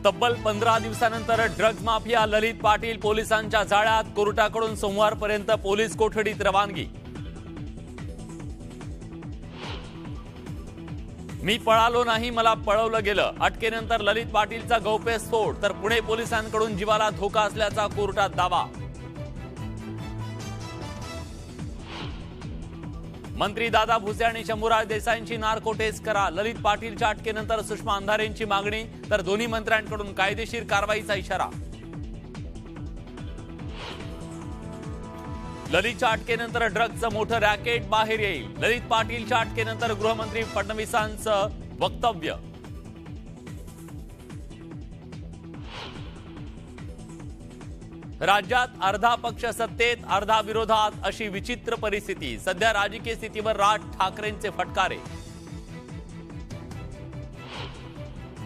तब्बल 15 दिवसानंतर drugs mafia ललित पाटील पोलिसांच्या जाळ्यात. कोर्टाकडून सोमवारपर्यंत पोलीस कोठडीत रवानगी. मी पळालो नाही, मला पळवलं गेलं. अटकेनंतर ललित पाटीलचा गौप्यस्फोट. तर पुणे पोलिसांकडून जीवाला धोका असल्याचा कोर्टात दावा. मंत्री दादा भुसे आणि शंभूराज देसाईंची नार्को टेस्ट करा. ललित पाटीलच्या अटकेनंतर सुषमा अंधारेंची मागणी. तर दोन्ही मंत्र्यांकडून कायदेशीर कारवाईचा इशारा. ललितच्या अटकेनंतर ड्रग्जचं मोठं रॅकेट बाहेर येईल. ललित पाटीलच्या अटकेनंतर गृहमंत्री फडणवीसांचं वक्तव्य. राज्यात अर्धा पक्ष सत्तेत अर्धा विरोधात अशी विचित्र परिस्थिती. सध्या राजकीय स्थितीवर राज ठाकरेंचे फटकारे.